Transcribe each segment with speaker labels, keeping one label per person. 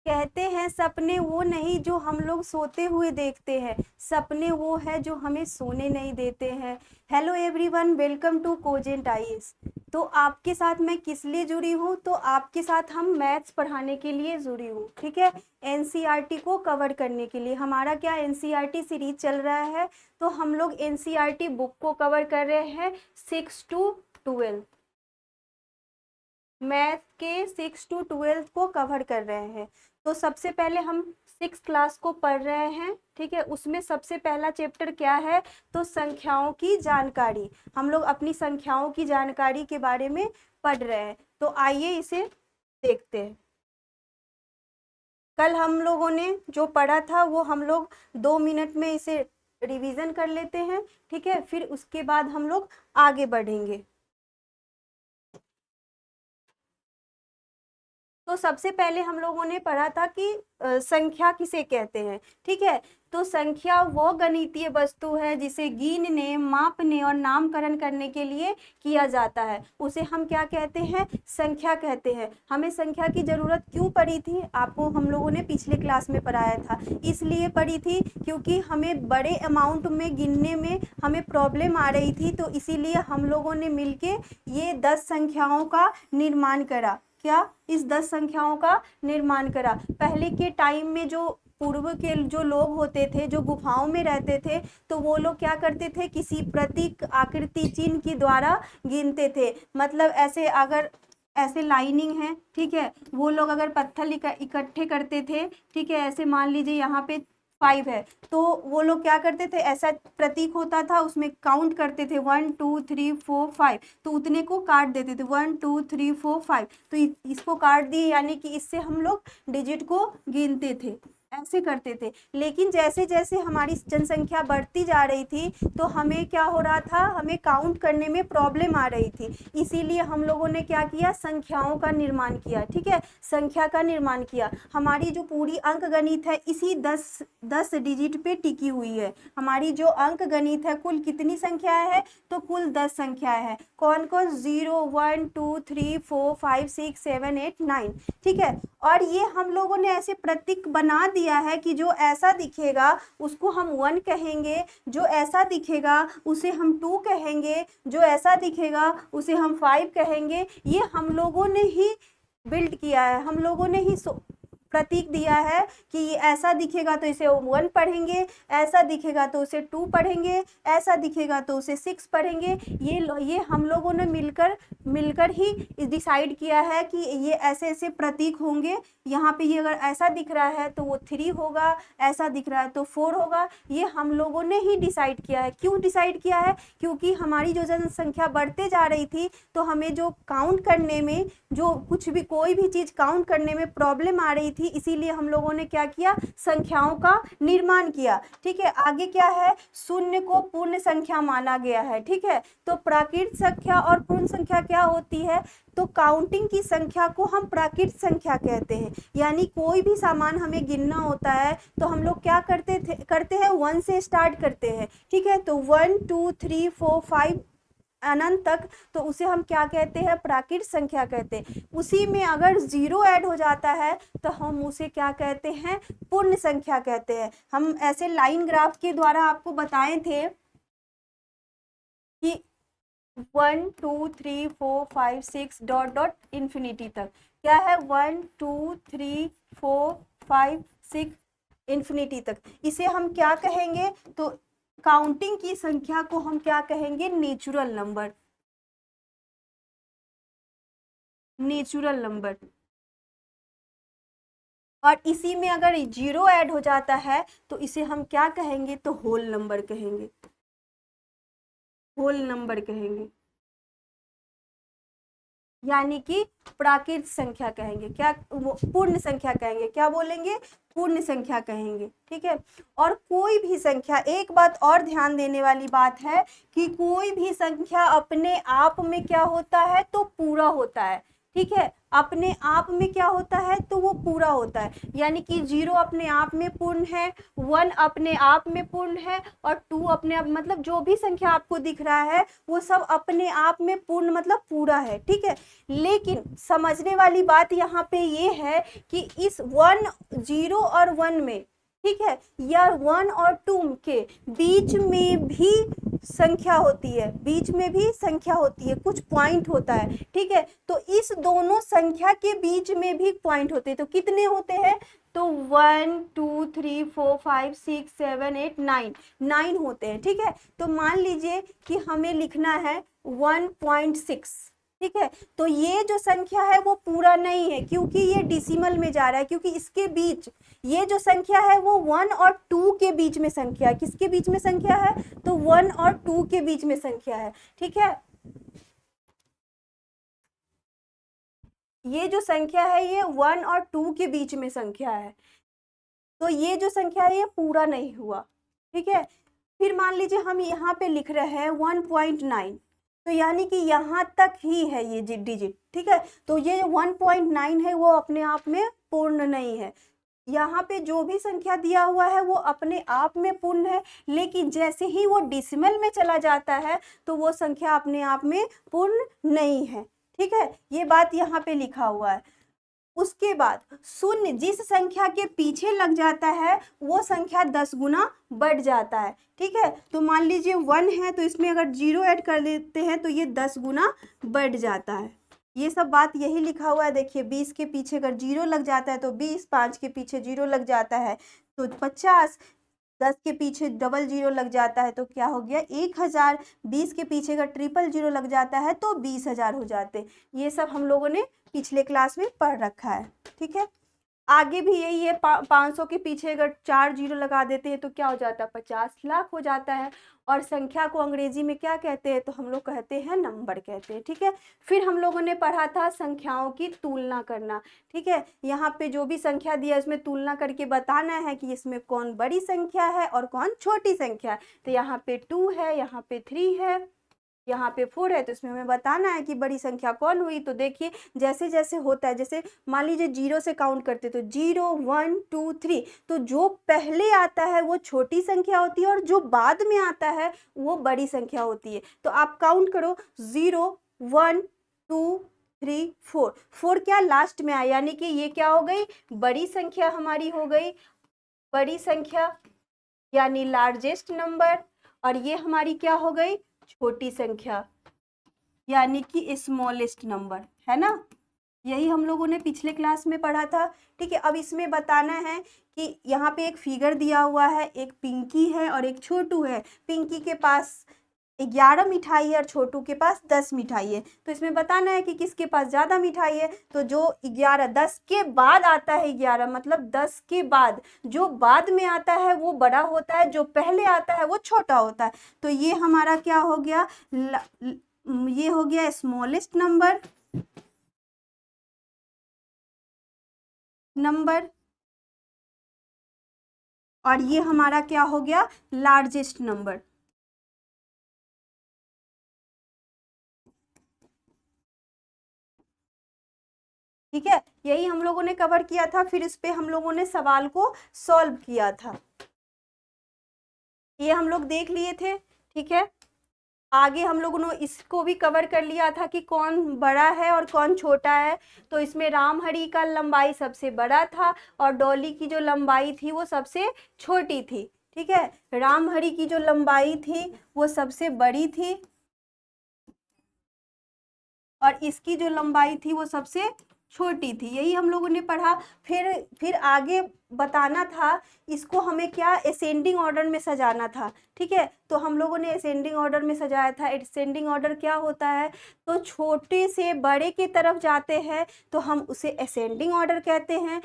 Speaker 1: कहते हैं सपने वो नहीं जो हम लोग सोते हुए देखते हैं, सपने वो है जो हमें सोने नहीं देते हैं। Hello everyone, welcome to Cogent IAS. तो आपके साथ मैं किस लिए जुड़ी हूँ? तो आपके साथ हम मैथ्स पढ़ाने के लिए जुड़ी हूँ, ठीक है। एनसीईआरटी को कवर करने के लिए हमारा क्या एनसीईआरटी सीरीज चल रहा है, तो हम लोग एनसीईआरटी बुक को कवर कर रहे हैं 6 to 12, मैथ के 6 to 12 को कवर कर रहे हैं। तो सबसे पहले हम 6 क्लास को पढ़ रहे हैं, ठीक है। उसमें सबसे पहला चैप्टर क्या है? तो संख्याओं की जानकारी। हम लोग अपनी संख्याओं की जानकारी के बारे में पढ़ रहे हैं। तो आइए इसे देखते हैं। कल हम लोगों ने जो पढ़ा था वो हम लोग 2 मिनट में इसे रिवीजन कर लेते हैं, ठीक है। फिर उसके बाद हम लोग आगे बढ़ेंगे। तो सबसे पहले हम लोगों ने पढ़ा था कि संख्या किसे कहते हैं, ठीक है। तो संख्या वो गणितीय वस्तु है जिसे गिनने, मापने और नामकरण करने के लिए किया जाता है, उसे हम क्या कहते हैं? संख्या कहते हैं। हमें संख्या की जरूरत क्यों पड़ी थी? आपको हम लोगों ने पिछले क्लास में पढ़ाया था। इसलिए पड़ी थी क्योंकि हमें बड़े अमाउंट में गिनने में हमें प्रॉब्लम आ रही थी, तो इसीलिए हम लोगों ने मिलके ये 10 संख्याओं का निर्माण करा। क्या? इस 10 संख्याओं का निर्माण करा। पहले के टाइम में जो पूर्व के जो लोग होते थे, जो गुफाओं में रहते थे, तो वो लोग क्या करते थे? किसी प्रतीक, आकृति, चिन्ह के द्वारा गिनते थे। मतलब ऐसे अगर ऐसे लाइनिंग है, ठीक है, वो लोग अगर पत्थर इकट्ठे करते थे, ठीक है, ऐसे मान लीजिए यहाँ पे 5 है, तो वो लोग क्या करते थे? ऐसा प्रतीक होता था, उसमें काउंट करते थे 1 2 3 4 5, तो उतने को काट देते थे 1 2 3 4 5, तो इसको काट दिए, यानी कि इससे हम लोग डिजिट को गिनते थे, ऐसे करते थे। लेकिन जैसे जैसे हमारी जनसंख्या बढ़ती जा रही थी, तो हमें क्या हो रहा था? हमें काउंट करने में प्रॉब्लम आ रही थी। इसीलिए हम लोगों ने क्या किया? संख्याओं का निर्माण किया, ठीक है, संख्या का निर्माण किया। हमारी जो पूरी अंक गणित है इसी 10 डिजिट पे टिकी हुई है। हमारी जो अंक गणित है, कुल कितनी संख्याएं है? तो कुल 10 संख्याएं हैं। कौन कौन? 0 1 2 3 4 5 6 7 8 9, ठीक है। और ये हम लोगों ने ऐसे प्रतीक बना दिया है कि जो ऐसा दिखेगा उसको हम 1 कहेंगे, जो ऐसा दिखेगा उसे हम 2 कहेंगे, जो ऐसा दिखेगा उसे हम 5 कहेंगे। ये हम लोगों ने ही बिल्ड किया है, हम लोगों ने ही प्रतीक दिया है कि ये ऐसा दिखेगा तो इसे 1 पढ़ेंगे, ऐसा दिखेगा तो उसे 2 पढ़ेंगे, ऐसा दिखेगा तो उसे 6 पढ़ेंगे। ये हम लोगों ने मिलकर ही डिसाइड किया है कि ये ऐसे ऐसे प्रतीक होंगे। यहाँ पे ये अगर ऐसा दिख रहा है तो वो 3 होगा, ऐसा दिख रहा है तो 4 होगा। ये हम लोगों ने ही डिसाइड किया है। क्यों डिसाइड किया है? क्योंकि हमारी जो जनसंख्या बढ़ते जा रही थी, तो हमें जो काउंट करने में, जो कुछ भी कोई भी चीज़ काउंट करने में प्रॉब्लम आ रही थी, इसीलिए हम लोगों ने क्या किया? संख्याओं का निर्माण किया, ठीक है। आगे क्या है? शून्य को पूर्ण संख्या माना गया है, ठीक है। तो प्राकृत संख्या और पूर्ण संख्या क्या होती है? तो काउंटिंग की संख्या को हम प्राकृत संख्या कहते हैं। यानी कोई भी सामान हमें गिनना होता है तो हम लोग क्या करते हैं? 1 से स्टार्ट करते हैं, ठीक है। तो 1 2 3 4 5 अनंत तक, तो उसे हम क्या कहते हैं? प्राकृत संख्या कहते हैं। उसी में अगर 0 ऐड हो जाता है तो हम उसे क्या कहते हैं? पूर्ण संख्या कहते हैं। हम ऐसे लाइन ग्राफ के द्वारा आपको बताए थे कि 1 2 3 4 5 6 डॉट डॉट इन्फिनिटी तक। क्या है? 1 2 3 4 5 6 इन्फिनिटी तक। इसे हम क्या कहेंगे? तो काउंटिंग की संख्या को हम क्या कहेंगे? Natural number, natural number. और इसी में अगर 0 ऐड हो जाता है तो इसे हम क्या कहेंगे? तो होल नंबर कहेंगे, होल नंबर कहेंगे, यानी कि प्राकृत संख्या कहेंगे। क्या? पूर्ण संख्या कहेंगे। क्या बोलेंगे? पूर्ण संख्या कहेंगे, ठीक है। और कोई भी संख्या, एक बात और ध्यान देने वाली बात है कि कोई भी संख्या अपने आप में क्या होता है? तो पूरा होता है। ठीक है, अपने आप में क्या होता है, तो वो पूरा होता है, यानी कि 0 अपने आप में पूर्ण है, 1 अपने आप में पूर्ण है, और 2 अपने आप, मतलब जो भी संख्या आपको दिख रहा है वो सब अपने आप में पूर्ण मतलब पूरा है। ठीक है, लेकिन समझने वाली बात यहाँ पे ये है कि इस 1, 0 और 1 में, ठीक है, या 1 और 2 के बीच में भी संख्या होती है, बीच में भी संख्या होती है, कुछ पॉइंट होता है। ठीक है, तो इस दोनों संख्या के बीच में भी पॉइंट होते हैं, तो कितने होते हैं, तो 1 2 3 4 5 6 7 8 9, 9 होते हैं। ठीक है, तो मान लीजिए कि हमें लिखना है 1.6। ठीक है, तो ये जो संख्या है वो पूरा नहीं है, क्योंकि ये डिसिमल में जा रहा है, क्योंकि इसके बीच ये जो संख्या है वो 1 और 2 के बीच में संख्या है। किसके बीच में संख्या है, तो 1 और 2 के बीच में संख्या है। ठीक है, ये जो संख्या है ये 1 और 2 के बीच में संख्या है, तो ये जो संख्या है ये पूरा नहीं हुआ। ठीक है, फिर मान लीजिए हम यहाँ पे लिख रहे हैं 1.9, तो यानी कि यहाँ तक ही है ये डिजिट। ठीक है, तो ये 1.9 है वो अपने आप में पूर्ण नहीं है। यहाँ पे जो भी संख्या दिया हुआ है वो अपने आप में पूर्ण है, लेकिन जैसे ही वो डिसिमल में चला जाता है तो वो संख्या अपने आप में पूर्ण नहीं है। ठीक है, ये बात यहाँ पे लिखा हुआ है। उसके बाद शून्य जिस संख्या के पीछे लग जाता है वो संख्या 10 गुना बढ़ जाता है। ठीक है, तो मान लीजिए 1 है, तो इसमें अगर 0 ऐड कर देते हैं तो ये 10 गुना बढ़ जाता है। ये सब बात यही लिखा हुआ है। देखिए 20 के पीछे अगर 0 लग जाता है तो 20, 5 के पीछे 0 लग जाता है तो 50, 10 के पीछे डबल 0 लग जाता है तो क्या हो गया 1000, 20 के पीछे अगर ट्रिपल 0 लग जाता है तो 20,000 हो जाते। ये सब हम लोगों ने पिछले क्लास में पढ़ रखा है। ठीक है, आगे भी यही है, 500 के पीछे अगर 4 0 लगा देते हैं तो क्या हो जाता है, 50 लाख हो जाता है। और संख्या को अंग्रेजी में क्या कहते हैं, तो हम लोग कहते हैं नंबर कहते हैं। ठीक है, फिर हम लोगों ने पढ़ा था संख्याओं की तुलना करना। ठीक है, यहाँ पे जो भी संख्या दिया है उसमें तुलना करके बताना है कि इसमें कौन बड़ी संख्या है और कौन छोटी संख्या है। तो यहाँ पे 2 है, यहाँ पे 3 है, यहाँ पे 4 है, तो इसमें हमें बताना है कि बड़ी संख्या कौन हुई। तो देखिए जैसे जैसे होता है, जैसे मान लीजिए 0 से काउंट करते तो 0 1 2 3, तो जो पहले आता है वो छोटी संख्या होती है और जो बाद में आता है वो बड़ी संख्या होती है। तो आप काउंट करो 0 1 2 3 4, 4 क्या लास्ट में आया, यानी कि ये क्या हो गई, बड़ी संख्या हमारी हो गई, बड़ी संख्या यानी लार्जेस्ट नंबर। और ये हमारी क्या हो गई, छोटी संख्या यानी कि स्मॉलेस्ट नंबर, है ना। यही हम लोगों ने पिछले क्लास में पढ़ा था। ठीक है, अब इसमें बताना है कि यहाँ पे एक फिगर दिया हुआ है, एक पिंकी है और एक छोटू है। पिंकी के पास 11 मिठाई है और छोटू के पास 10 मिठाई है। तो इसमें बताना है कि किसके पास ज़्यादा मिठाई है। तो जो 11, 10 के बाद आता है 11, मतलब 10 के बाद जो बाद में आता है वो बड़ा होता है, जो पहले आता है वो छोटा होता है। तो ये हमारा क्या हो गया, ये हो गया स्मॉलेस्ट नंबर, और ये हमारा क्या हो गया, लार्जेस्ट नंबर। ठीक है, यही हम लोगों ने कवर किया था, फिर इस पे हम लोगों ने सवाल को सॉल्व किया था, ये हम लोग देख लिए थे। ठीक है, आगे हम लोगों ने इसको भी कवर कर लिया था कि कौन बड़ा है और कौन छोटा है। तो इसमें रामहरि का लंबाई सबसे बड़ा था और डॉली की जो लंबाई थी वो सबसे छोटी थी। ठीक है, रामहरि की जो लंबाई थी वो सबसे बड़ी थी और इसकी जो लंबाई थी वो सबसे छोटी थी। यही हम लोगों ने पढ़ा। फिर आगे बताना था, इसको हमें क्या असेंडिंग ऑर्डर में सजाना था। ठीक है, तो हम लोगों ने असेंडिंग ऑर्डर में सजाया था। असेंडिंग ऑर्डर क्या होता है, तो छोटे से बड़े की तरफ जाते हैं तो हम उसे असेंडिंग ऑर्डर कहते हैं,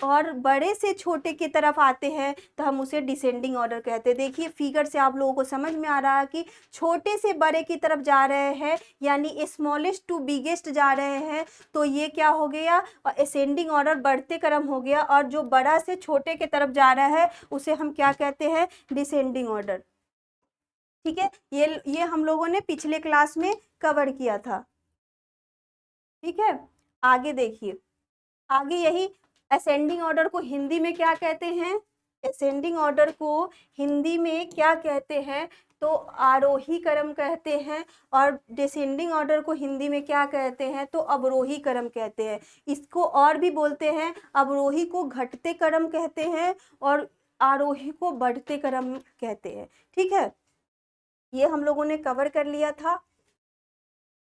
Speaker 1: और बड़े से छोटे की तरफ आते हैं तो हम उसे डिसेंडिंग ऑर्डर कहते हैं। देखिए फिगर से आप लोगों को समझ में आ रहा है कि छोटे से बड़े की तरफ जा रहे हैं, यानी स्मॉलेस्ट टू बिगेस्ट जा रहे हैं, तो ये क्या हो गया, असेंडिंग ऑर्डर बढ़ते क्रम हो गया। और जो बड़ा से छोटे की तरफ जा रहा है उसे हम क्या कहते हैं, डिसेंडिंग ऑर्डर। ठीक है, ये हम लोगों ने पिछले क्लास में कवर किया था। ठीक है, आगे देखिए, आगे यही असेंडिंग ऑर्डर को हिंदी में क्या कहते हैं? असेंडिंग ऑर्डर को हिंदी में क्या कहते हैं? तो आरोही क्रम कहते हैं। और डिसेंडिंग ऑर्डर को हिंदी में क्या कहते हैं? तो अवरोही क्रम कहते हैं। इसको और भी बोलते हैं, अवरोही को घटते क्रम कहते हैं और आरोही को बढ़ते क्रम कहते हैं। ठीक है, ये हम लोगों ने कवर कर लिया था।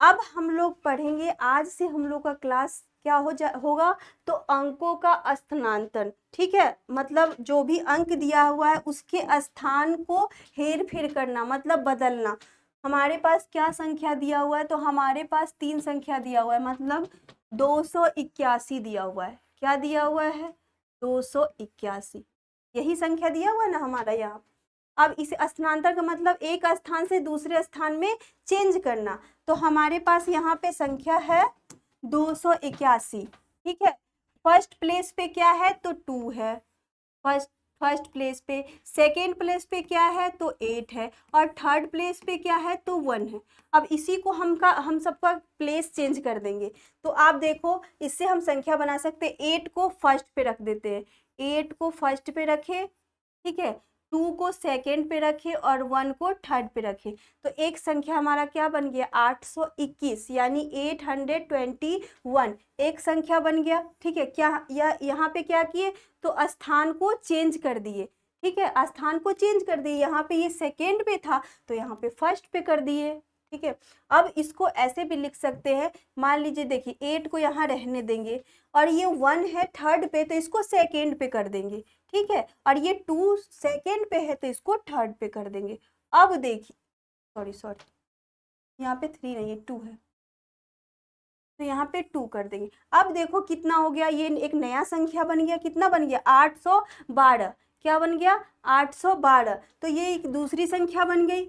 Speaker 1: अब हम लोग पढ़ेंगे, आज से हम लोग का क्लास क्या होगा? तो अंकों का स्थानांतरण। ठीक है, मतलब जो भी अंक दिया हुआ है उसके स्थान को हेर फेर करना, मतलब बदलना। हमारे पास क्या संख्या दिया हुआ है? तो हमारे पास 3 संख्या दिया हुआ है, मतलब 281 दिया हुआ है। क्या दिया हुआ है? 281, यही संख्या दिया हुआ है ना हमारा यहाँ। अब इस स्थानांतरण का मतलब एक स्थान से दूसरे स्थान में चेंज करना। तो हमारे पास यहाँ पे संख्या है 281। ठीक है, फर्स्ट प्लेस पे क्या है? तो 2 है फर्स्ट प्लेस पे। सेकेंड प्लेस पे क्या है? तो 8 है। और थर्ड प्लेस पे क्या है? तो 1 है। अब इसी को हम सबका प्लेस चेंज कर देंगे। तो आप देखो, इससे हम संख्या बना सकते हैं। 8 को फर्स्ट पे रख देते हैं, 8 को फर्स्ट पे रखे। ठीक है, 2 को सेकेंड पे रखे और 1 को थर्ड पे रखे। तो एक संख्या हमारा क्या बन गया? 821, यानी 821 एक संख्या बन गया। ठीक है, क्या यहाँ पे क्या किए? तो स्थान को चेंज कर दिए। ठीक है, स्थान को चेंज कर दिए। यहाँ पे ये सेकेंड पे था तो यहाँ पे फर्स्ट पे कर दिए। ठीक है, अब इसको ऐसे भी लिख सकते हैं। मान लीजिए, देखिए 8 को यहाँ रहने देंगे और ये 1 है थर्ड पे, तो इसको सेकेंड पे कर देंगे। ठीक है, और ये 2 सेकेंड पे है तो इसको थर्ड पे कर देंगे। अब देखिए, सॉरी यहाँ पे 3 नहीं है, 2 है, तो यहाँ पे 2 कर देंगे। अब देखो कितना हो गया, ये एक नया संख्या बन गया। कितना बन गया? 812। क्या बन गया? 812। तो ये एक दूसरी संख्या बन गई।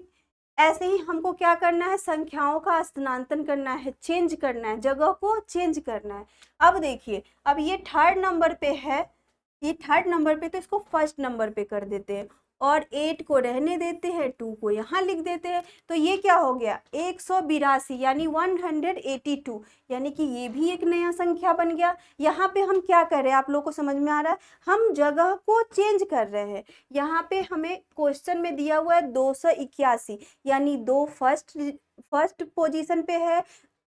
Speaker 1: ऐसे ही हमको क्या करना है? संख्याओं का स्थानांतरण करना है, चेंज करना है, जगह को चेंज करना है। अब देखिए, अब ये थर्ड नंबर पे है, ये थर्ड नंबर पे, तो इसको फर्स्ट नंबर पे कर देते हैं और 8 को रहने देते हैं, 2 को यहाँ लिख देते हैं। तो ये क्या हो गया? 182, यानी 182, यानी कि ये भी एक नया संख्या बन गया। यहाँ पे हम क्या कर रहे हैं? आप लोग को समझ में आ रहा है? हम जगह को चेंज कर रहे हैं। यहाँ पे हमें क्वेश्चन में दिया हुआ है 281, यानी 2 फर्स्ट पोजीशन पे है,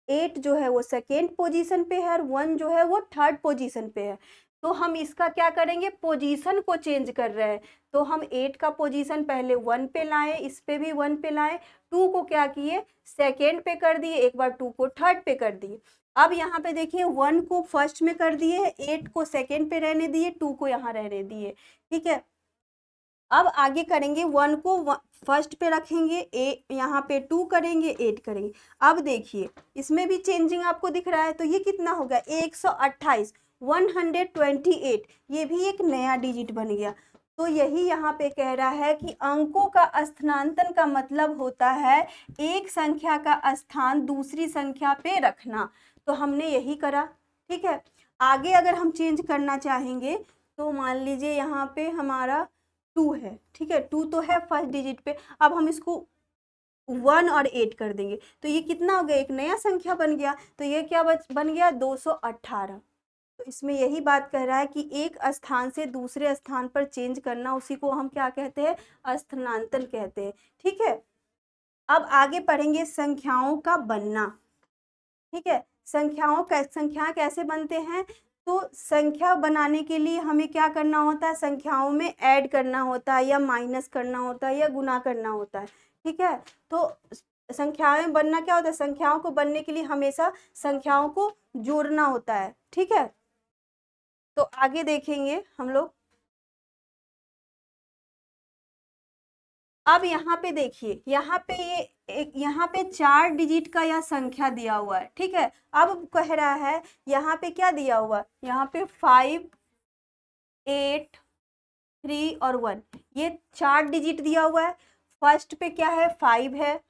Speaker 1: 8 जो है वो सेकेंड पोजीशन पे है और 1 जो है वो थर्ड पोजीशन पे है। तो हम इसका क्या करेंगे? पोजीशन को चेंज कर रहे हैं। तो हम 8 का पोजीशन पहले 1 पे लाए, इस पे भी 1 पे लाए, 2 को क्या किए? सेकेंड पे कर दिए, एक बार 2 को थर्ड पे कर दिए। अब यहाँ पे देखिए, 1 को फर्स्ट में कर दिए, 8 को सेकेंड पे रहने दिए, 2 को यहाँ रहने दिए। ठीक है, अब आगे करेंगे, 1 को फर्स्ट पे रखेंगे, यहाँ पे 2 करेंगे, 8 करेंगे। अब देखिए, इसमें भी चेंजिंग आपको दिख रहा है। तो ये कितना हो गया? 128, 128, ये भी एक नया डिजिट बन गया। तो यही यहाँ पे कह रहा है कि अंकों का स्थानांतरण का मतलब होता है एक संख्या का स्थान दूसरी संख्या पे रखना। तो हमने यही करा। ठीक है, आगे अगर हम चेंज करना चाहेंगे तो मान लीजिए यहाँ पे हमारा 2 है। ठीक है, 2 तो है फर्स्ट डिजिट पे। अब हम इसको 1 और 8 कर देंगे तो ये कितना हो गया? एक नया संख्या बन गया। तो ये क्या बन गया? 218। तो इसमें यही बात कह रहा है कि एक स्थान से दूसरे स्थान पर चेंज करना, उसी को हम क्या कहते हैं? स्थानांतरण कहते हैं। ठीक है, अब आगे पढ़ेंगे संख्याओं का बनना। ठीक है, संख्याएं कैसे बनते हैं? तो संख्या बनाने के लिए हमें क्या करना होता है? संख्याओं में ऐड करना होता है या माइनस करना होता है या गुना करना होता है। ठीक है, तो संख्याएं बनना क्या होता है? संख्याओं को बनने के लिए हमेशा संख्याओं को जोड़ना होता है। ठीक है, तो आगे देखेंगे हम लोग। अब यहाँ पे देखिए, यहाँ पे यहाँ पे 4 डिजिट का यह संख्या दिया हुआ है। ठीक है, अब कह रहा है यहाँ पे क्या दिया हुआ है? यहाँ पे 5, 8, 3 और 1, ये 4 डिजिट दिया हुआ है। फर्स्ट पे क्या है? 5 है,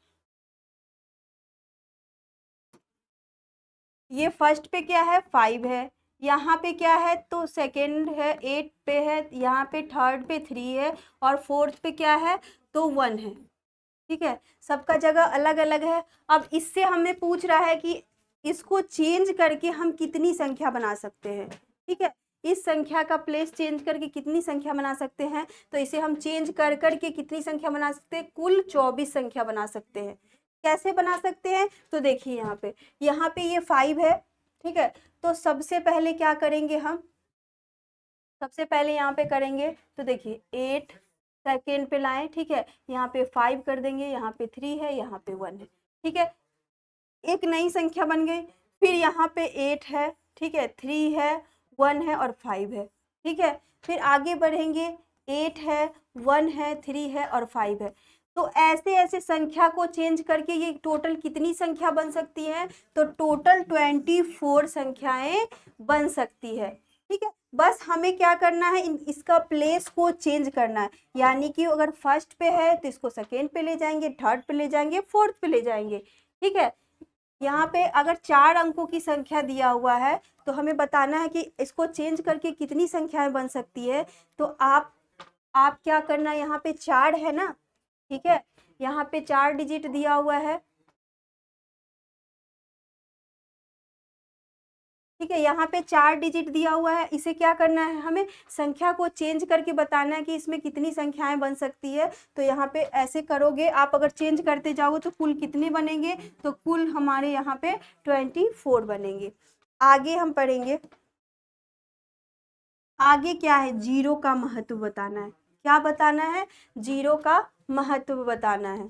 Speaker 1: ये फर्स्ट पे क्या है? 5 है। यहाँ पे क्या है? तो सेकेंड है, 8 पे है, यहाँ पे थर्ड पे 3 है और फोर्थ पे क्या है? तो 1 है। ठीक है, सबका जगह अलग अलग है। अब इससे हमें पूछ रहा है कि इसको चेंज करके हम कितनी संख्या बना सकते हैं, ठीक है। इस संख्या का प्लेस चेंज करके कितनी संख्या बना सकते हैं, तो इसे हम चेंज कर करके कितनी संख्या बना सकते हैं, कुल 24 संख्या बना सकते हैं। कैसे बना सकते हैं, तो देखिए यहाँ पे ये 5 है, ठीक है। तो सबसे पहले क्या करेंगे हम, सबसे पहले यहाँ पे करेंगे तो देखिए 8 सेकेंड पे लाएं, ठीक है। यहाँ पे 5 कर देंगे, यहाँ पे 3 है, यहाँ पे 1 है, ठीक है। एक नई संख्या बन गई। फिर यहाँ पे 8 है, ठीक है, 3 है, 1 है और 5 है, ठीक है। फिर आगे बढ़ेंगे, 8 है, 1 है, 3 है और 5 है। तो ऐसे ऐसे संख्या को चेंज करके ये टोटल कितनी संख्या बन सकती है, तो टोटल 24 संख्याएं बन सकती है, ठीक है। बस हमें क्या करना है, इसका प्लेस को चेंज करना है। यानी कि अगर फर्स्ट पे है तो इसको सेकेंड पे ले जाएंगे, थर्ड पे ले जाएंगे, फोर्थ पे ले जाएंगे, ठीक है। यहाँ पे अगर 4 अंकों की संख्या दिया हुआ है तो हमें बताना है कि इसको चेंज करके कितनी संख्याएं बन सकती है। तो आप क्या करना, यहाँ पे 4 है ना, ठीक है, यहाँ पे 4 डिजिट दिया हुआ है, ठीक है। यहाँ पे 4 डिजिट दिया हुआ है, इसे क्या करना है, हमें संख्या को चेंज करके बताना है कि इसमें कितनी संख्याएं बन सकती है। तो यहाँ पे ऐसे करोगे आप, अगर चेंज करते जाओगे तो कुल कितने बनेंगे, तो कुल हमारे यहाँ पे 24 बनेंगे। आगे हम पढ़ेंगे, आगे क्या है, जीरो का महत्व बताना है। क्या बताना है, जीरो का महत्व बताना है।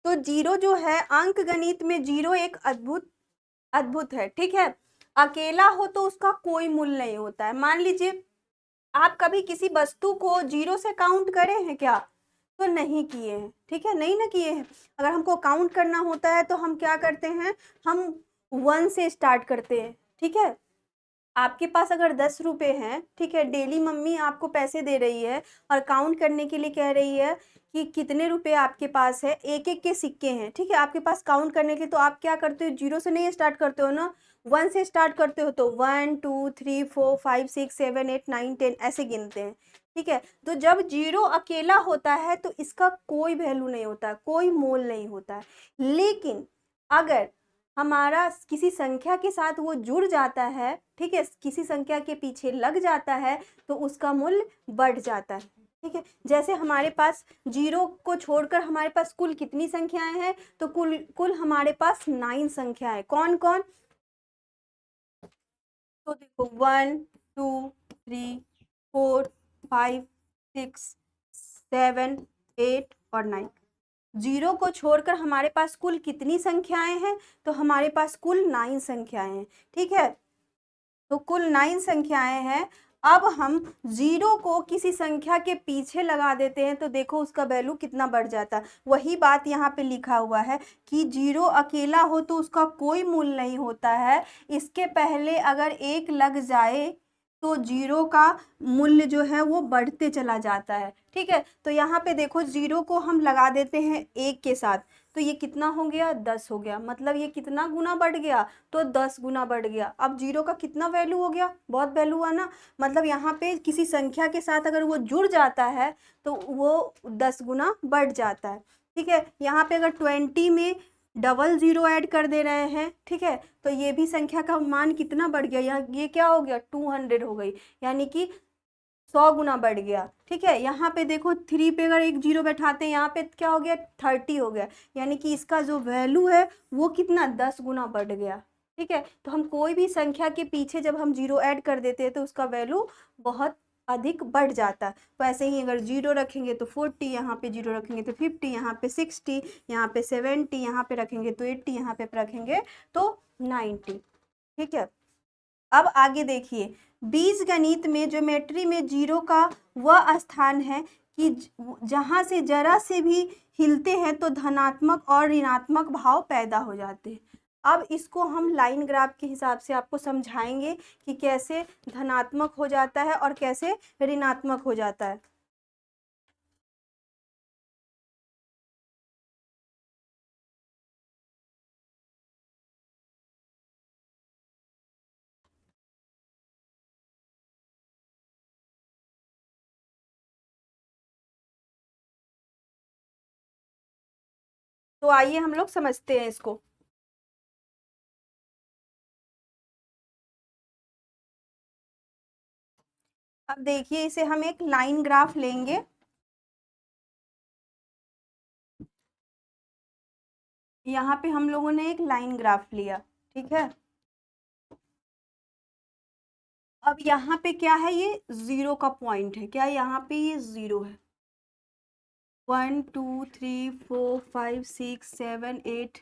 Speaker 1: तो जीरो जो है, अंक गणित में जीरो एक अद्भुत अद्भुत है, ठीक है। अकेला हो तो उसका कोई मूल्य नहीं होता है। मान लीजिए आप कभी किसी वस्तु को जीरो से काउंट करे हैं क्या, तो नहीं किए हैं, ठीक है, नहीं ना किए हैं। अगर हमको काउंट करना होता है तो हम क्या करते हैं, हम 1 से स्टार्ट करते हैं, ठीक है। आपके पास अगर 10 रुपए हैं, ठीक है, डेली मम्मी आपको पैसे दे रही है और काउंट करने के लिए कह रही है कि कितने रुपए आपके पास है, एक एक के सिक्के हैं, ठीक है, आपके पास काउंट करने के, तो आप क्या करते हो, जीरो से नहीं स्टार्ट करते हो ना, 1 से स्टार्ट करते हो। तो 1 2 3 4 5 6 7 8 9 10 ऐसे गिनते हैं, ठीक है। तो जब जीरो अकेला होता है तो इसका कोई वैल्यू नहीं होता, कोई मोल नहीं होता है। लेकिन अगर हमारा किसी संख्या के साथ वो जुड़ जाता है, ठीक है, किसी संख्या के पीछे लग जाता है, तो उसका मूल्य बढ़ जाता है, ठीक है। जैसे हमारे पास जीरो को छोड़कर हमारे पास कुल कितनी संख्याएं हैं, तो कुल कुल हमारे पास 9 संख्याएं। कौन कौन, तो देखो 1 2 3 4 5 6 7 8 और 9। जीरो को छोड़कर हमारे पास कुल कितनी संख्याएं हैं, तो हमारे पास कुल 9 संख्याएं हैं, ठीक है। तो कुल 9 संख्याएं हैं। अब हम जीरो को किसी संख्या के पीछे लगा देते हैं तो देखो उसका वैल्यू कितना बढ़ जाता है। वही बात यहाँ पे लिखा हुआ है कि जीरो अकेला हो तो उसका कोई मूल्य नहीं होता है, इसके पहले अगर एक लग जाए तो जीरो का मूल्य जो है वो बढ़ते चला जाता है, ठीक है। तो यहाँ पे देखो जीरो को हम लगा देते हैं एक के साथ, तो ये कितना हो गया, 10 हो गया। मतलब ये कितना गुना बढ़ गया, तो 10 गुना बढ़ गया। अब जीरो का कितना वैल्यू हो गया, बहुत वैल्यू हुआ ना। मतलब यहाँ पे किसी संख्या के साथ अगर वो जुड़ जाता है तो वो 10 गुना बढ़ जाता है, ठीक है। यहाँ पे अगर 20 में डबल जीरो ऐड कर दे रहे हैं, ठीक है, तो ये भी संख्या का मान कितना बढ़ गया, यहाँ ये क्या हो गया, 200 हो गई, यानी कि 100 गुना बढ़ गया, ठीक है। यहाँ पे देखो 3 पे अगर एक जीरो बैठाते हैं, यहाँ पे क्या हो गया, 30 हो गया, यानी कि इसका जो वैल्यू है वो कितना, 10 गुना बढ़ गया, ठीक है। तो हम कोई भी संख्या के पीछे जब हम जीरो ऐड कर देते हैं तो उसका वैल्यू बहुत अधिक बढ़ जाता है। तो ऐसे ही अगर जीरो रखेंगे तो 40, यहाँ पे जीरो रखेंगे तो 50, यहाँ पे 60, यहाँ पे 70, यहाँ पे रखेंगे तो 80, यहाँ पे रखेंगे तो 90, ठीक है। अब आगे देखिए, बीजगणित में ज्योमेट्री में जीरो का वह स्थान है कि जहां से जरा से भी हिलते हैं तो धनात्मक और ऋणात्मक भाव पैदा हो जाते हैं। अब इसको हम लाइन ग्राफ के हिसाब से आपको समझाएंगे कि कैसे धनात्मक हो जाता है और कैसे ऋणात्मक हो जाता है। तो आइए हम लोग समझते हैं इसको। अब देखिए, इसे हम एक लाइन ग्राफ लेंगे। यहाँ पे हम लोगों ने एक लाइन ग्राफ लिया, ठीक है। अब यहाँ पे क्या है, ये जीरो का पॉइंट है, क्या यहाँ पे ये जीरो है। 1 2 3 4 5 6 7 8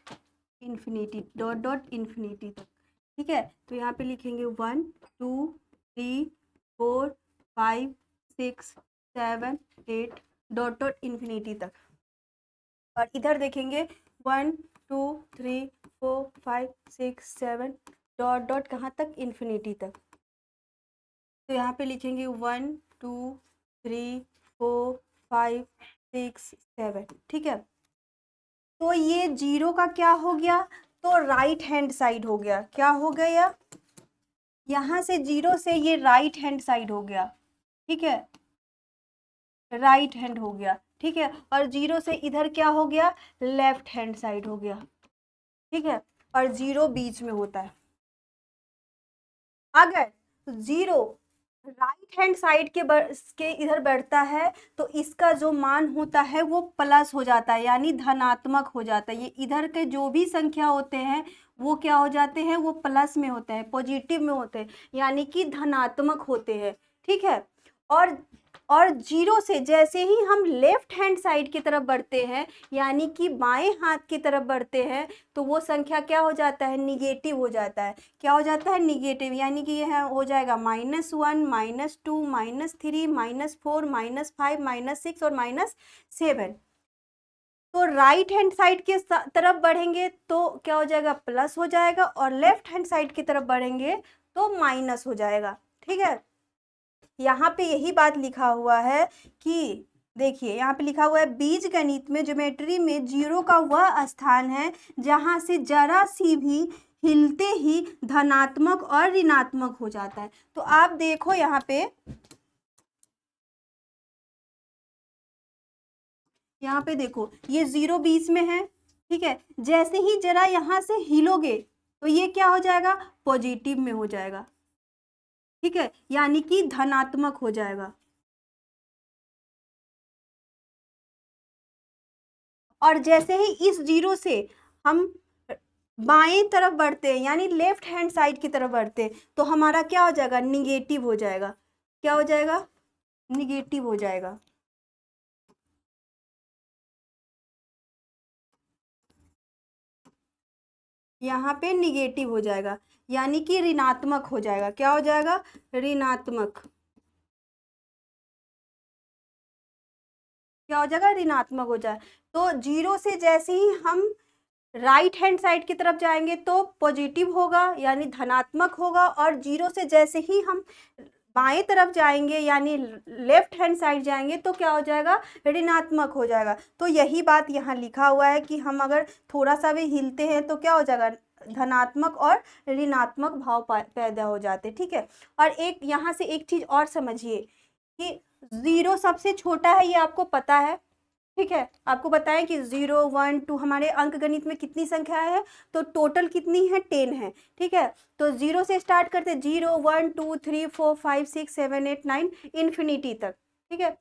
Speaker 1: इन्फिनिटी, डॉट डॉट इन्फिनिटी तक, ठीक है। तो यहाँ पे लिखेंगे 1 2 3 4 5 6 7 8 डॉट डॉट इन्फिनिटी तक। और इधर देखेंगे 1 2 3 4 5 6 7 डॉट डॉट कहाँ तक, इन्फिनिटी तक। तो यहाँ पे लिखेंगे 1 2 3 4 5 6 7, ठीक है। तो ये जीरो का क्या हो गया, तो राइट हैंड साइड हो गया। क्या हो गया, यहाँ से जीरो से ये राइट हैंड साइड हो गया, ठीक है, राइट हैंड हो गया, ठीक है। और जीरो से इधर क्या हो गया, लेफ्ट हैंड साइड हो गया, ठीक है। और जीरो बीच में होता है। अगर जीरो राइट हैंड साइड के इधर बढ़ता है तो इसका जो मान होता है वो प्लस हो जाता है, यानी धनात्मक हो जाता है। ये इधर के जो भी संख्या होते हैं वो क्या हो जाते हैं, वो प्लस में होते हैं, पॉजिटिव में होते हैं, यानी कि धनात्मक होते हैं, ठीक है। और और जीरो से जैसे ही हम लेफ्ट हैंड साइड की तरफ बढ़ते हैं, यानी कि बाएं हाथ की तरफ बढ़ते हैं, तो वो संख्या क्या हो जाता है, निगेटिव हो जाता है। क्या हो जाता है, निगेटिव, यानी कि यह हो जाएगा -1 -2 -3 -4 -5 -6 और -7। तो राइट हैंड साइड के तरफ बढ़ेंगे तो क्या हो जाएगा, प्लस हो जाएगा, और लेफ्ट हैंड साइड की तरफ बढ़ेंगे तो माइनस हो जाएगा, ठीक है। यहाँ पे यही बात लिखा हुआ है कि देखिए, यहाँ पे लिखा हुआ है बीज गणित में, ज्योमेट्री में जीरो का वह स्थान है जहाँ से जरा सी भी हिलते ही धनात्मक और ऋणात्मक हो जाता है। तो आप देखो यहाँ पे देखो ये जीरो बीच में है, ठीक है। जैसे ही जरा यहाँ से हिलोगे तो ये क्या हो जाएगा, पॉजिटिव में हो जाएगा, ठीक है, यानी कि धनात्मक हो जाएगा। और जैसे ही इस जीरो से हम बाएं तरफ बढ़ते हैं, यानी लेफ्ट हैंड साइड की तरफ बढ़ते हैं, तो हमारा क्या हो जाएगा, निगेटिव हो जाएगा। क्या हो जाएगा, निगेटिव हो जाएगा। यहाँ पे निगेटिव हो जाएगा, यानी कि ऋणात्मक हो जाएगा। क्या हो जाएगा, ऋणात्मक। क्या हो जाएगा, ऋणात्मक हो जाए। तो जीरो से जैसे ही हम राइट हैंड साइड की तरफ जाएंगे तो पॉजिटिव होगा, यानी धनात्मक होगा। और जीरो से जैसे ही हम बाएं तरफ जाएंगे, यानी लेफ्ट हैंड साइड जाएंगे, तो क्या हो जाएगा, ऋणात्मक हो जाएगा। तो यही बात यहाँ लिखा हुआ है कि हम अगर थोड़ा सा भी हिलते हैं तो क्या हो जाएगा, धनात्मक और ऋणात्मक भाव पैदा हो जाते, ठीक है। और एक यहाँ से एक चीज और समझिए कि जीरो सबसे छोटा है, ये आपको पता है, ठीक है। आपको बताएं कि 0 1 2 हमारे अंक गणित में कितनी संख्या है, तो टोटल कितनी है, 10 है, ठीक है। तो जीरो से स्टार्ट करते, 0 1 2 3 4 5 6 7 8 9 इन्फिनिटी तक, ठीक है।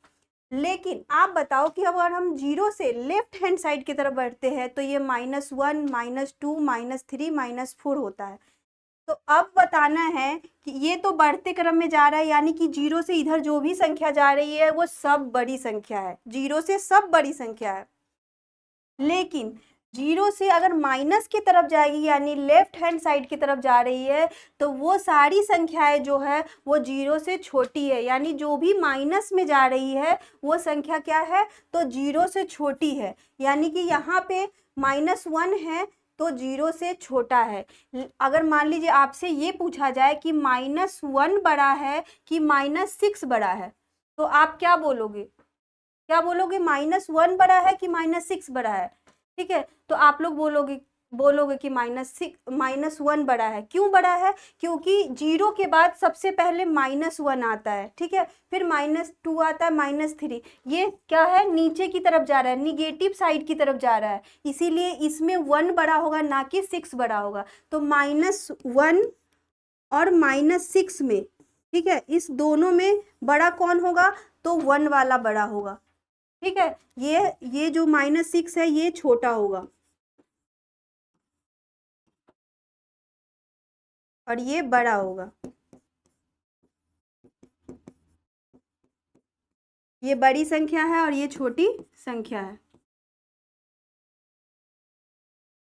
Speaker 1: लेकिन आप बताओ कि अगर हम जीरो से लेफ्ट हैंड साइड की तरफ बढ़ते हैं तो ये -1 -2 -3 -4 होता है। तो अब बताना है कि ये तो बढ़ते क्रम में जा रहा है, यानी कि जीरो से इधर जो भी संख्या जा रही है वो सब बड़ी संख्या है, जीरो से सब बड़ी संख्या है। लेकिन जीरो से अगर माइनस की तरफ जाएगी, यानी लेफ्ट हैंड साइड की तरफ जा रही है, तो वो सारी संख्याएं जो है वो जीरो से छोटी है, यानी जो भी माइनस में जा रही है वो संख्या क्या है, तो जीरो से छोटी है। यानी कि यहाँ पे -1 है तो जीरो से छोटा है। अगर मान लीजिए आपसे ये पूछा जाए कि -1 बड़ा है कि -6 बड़ा है, तो आप क्या बोलोगे, क्या बोलोगे, -1 बड़ा है कि -6 बड़ा है, ठीक है। तो आप लोग बोलोगे बोलोगे कि -1 बड़ा है। क्यों बड़ा है? क्योंकि 0 के बाद सबसे पहले -1 आता है, ठीक है, फिर -2 आता है, -3। ये क्या है? नीचे की तरफ जा रहा है, निगेटिव साइड की तरफ जा रहा है, इसीलिए इसमें 1 बड़ा होगा, ना कि 6 बड़ा होगा। तो -1 और -6 में, ठीक है, इस दोनों में बड़ा कौन होगा? तो 1 वाला बड़ा होगा, ठीक है। ये जो -6 है ये छोटा होगा और ये बड़ा होगा। ये बड़ी संख्या है और ये छोटी संख्या है।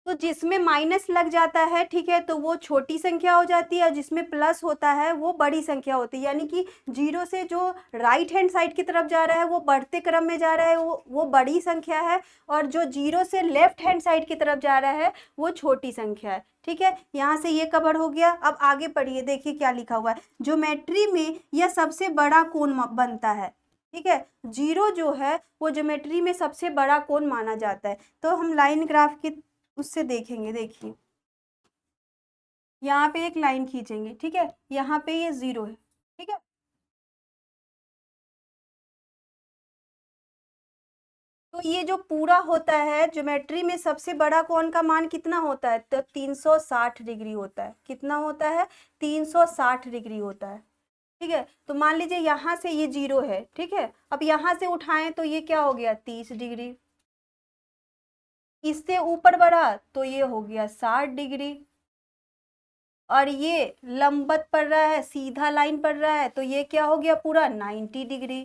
Speaker 1: तो जिसमें माइनस लग जाता है, ठीक है, तो वो छोटी संख्या हो जाती है, और जिसमें प्लस होता है वो बड़ी संख्या होती है। यानी कि 0 से जो राइट हैंड साइड की तरफ जा रहा है वो बढ़ते क्रम में जा रहा है, वो बड़ी संख्या है, और जो 0 से लेफ्ट हैंड साइड की तरफ जा रहा है वो छोटी संख्या है, ठीक है। यहाँ से ये कवर हो गया। अब आगे पढ़िए, देखिए क्या लिखा हुआ है। ज्योमेट्री में यह सबसे बड़ा कोण बनता है, ठीक है। 0 जो है वो ज्योमेट्री में सबसे बड़ा कोण माना जाता है। तो हम लाइन ग्राफ की उससे देखेंगे। देखिए यहाँ पे एक लाइन खींचेंगे, ठीक है, यहाँ पे ये 0 है, ठीक है। तो ये जो पूरा होता है ज्योमेट्री में सबसे बड़ा कोण का मान कितना होता है? तो 360 डिग्री होता है। कितना होता है? 360 डिग्री होता है, ठीक है। तो मान लीजिए यहाँ से ये 0 है, ठीक है, अब यहाँ से उठाएं तो ये क्या हो गया? 30 डिग्री। इससे ऊपर बढ़ा तो ये हो गया 60 डिग्री, और ये लंबवत पड़ रहा है, सीधा लाइन पड़ रहा है, तो ये क्या हो गया? पूरा 90 डिग्री,